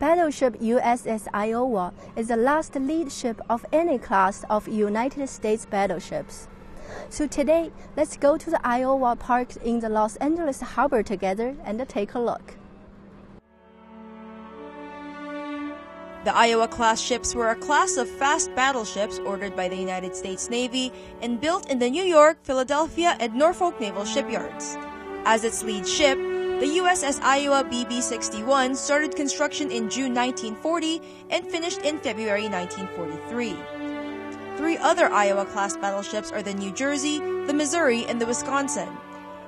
Battleship USS Iowa is the last lead ship of any class of United States battleships. So today, let's go to the Iowa parked in the Los Angeles harbor together and take a look. The Iowa-class ships were a class of fast battleships ordered by the United States Navy and built in the New York, Philadelphia, and Norfolk Naval Shipyards. As its lead ship, the USS Iowa BB-61 started construction in June 1940 and finished in February 1943. Three other Iowa-class battleships are the New Jersey, the Missouri, and the Wisconsin.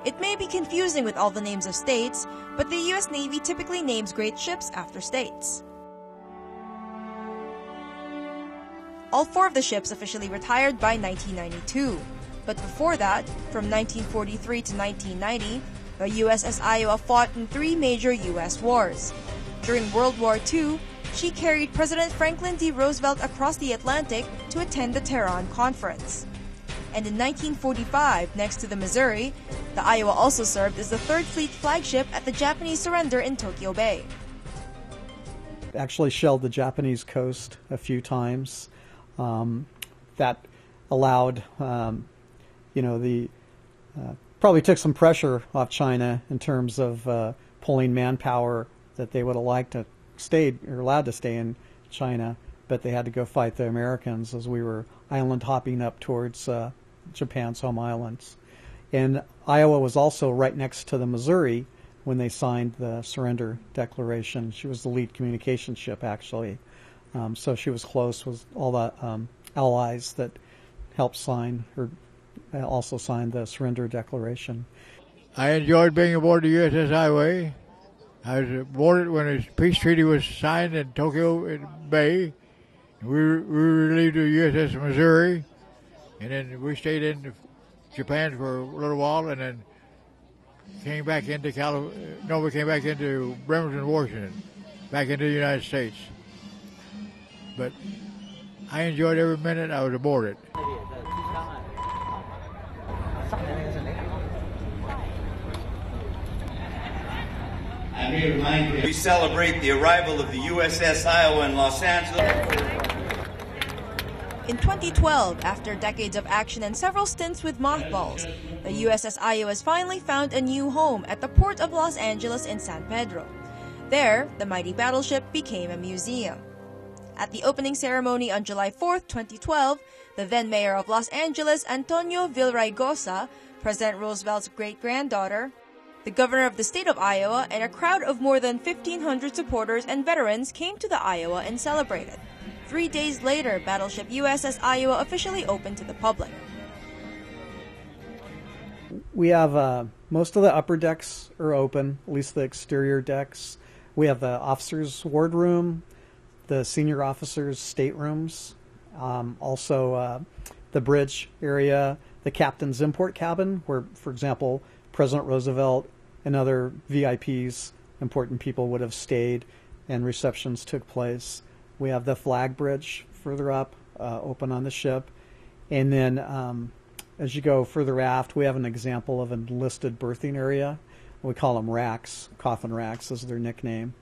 It may be confusing with all the names of states, but the U.S. Navy typically names great ships after states. All four of the ships officially retired by 1992. But before that, from 1943 to 1990, the USS Iowa fought in three major U.S. wars. During World War II, she carried President Franklin D. Roosevelt across the Atlantic to attend the Tehran Conference. And in 1945, next to the Missouri, the Iowa also served as the Third Fleet flagship at the Japanese surrender in Tokyo Bay. Actually shelled the Japanese coast a few times. That allowed, probably took some pressure off China in terms of pulling manpower that they would have liked to stay or allowed to stay in China, but they had to go fight the Americans as we were island hopping up towards Japan's home islands. And Iowa was also right next to the Missouri when they signed the surrender declaration. She was the lead communication ship, actually. So she was close with all the allies that helped sign or also signed the surrender declaration. I enjoyed being aboard the USS Iowa. I was aboard it when the peace treaty was signed in Tokyo Bay. We relieved the USS Missouri, and then we stayed in Japan for a little while, and then came back into we came back into Bremerton, Washington, back into the United States. But I enjoyed every minute I was aboard it. We celebrate the arrival of the USS Iowa in Los Angeles. In 2012, after decades of action and several stints with mothballs, the USS Iowa has finally found a new home at the port of Los Angeles in San Pedro. There, the mighty battleship became a museum. At the opening ceremony on July 4, 2012, the then mayor of Los Angeles, Antonio Villaraigosa, President Roosevelt's great-granddaughter, the governor of the state of Iowa, and a crowd of more than 1,500 supporters and veterans came to the Iowa and celebrated. 3 days later, Battleship USS Iowa officially opened to the public. We have most of the upper decks are open, at least the exterior decks. We have the officers' wardroom, the senior officers' staterooms, also the bridge area, the captain's import cabin, where, for example, President Roosevelt and other VIPs, important people, would have stayed and receptions took place. We have the flag bridge further up, open on the ship. And then as you go further aft, we have an example of an enlisted berthing area. We call them racks, coffin racks is their nickname.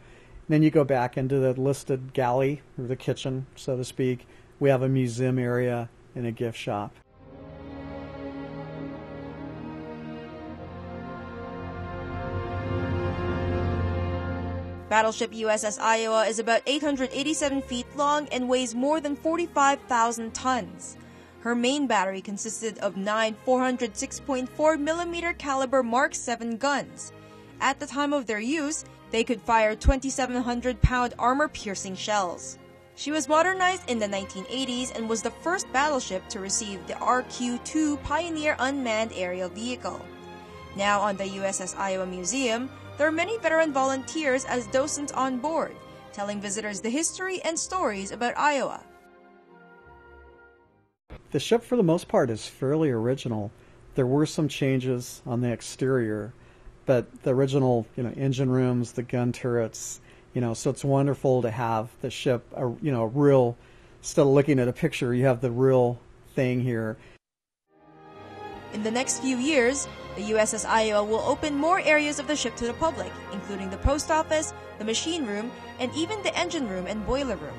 Then you go back into the listed galley, or the kitchen, so to speak. We have a museum area and a gift shop. Battleship USS Iowa is about 887 feet long and weighs more than 45,000 tons. Her main battery consisted of 9 406.4mm caliber Mark 7 guns. At the time of their use, they could fire 2,700-pound armor-piercing shells. She was modernized in the 1980s and was the first battleship to receive the RQ-2 Pioneer Unmanned Aerial Vehicle. Now on the USS Iowa Museum, there are many veteran volunteers as docents on board, telling visitors the history and stories about Iowa. The ship, for the most part, is fairly original. There were some changes on the exterior, but the original, engine rooms, the gun turrets, so it's wonderful to have the ship, real, instead of looking at a picture, you have the real thing here. In the next few years, The USS Iowa will open more areas of the ship to the public, including the post office, the machine room, and even the engine room and boiler room.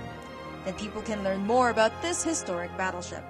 Then people can learn more about this historic battleship.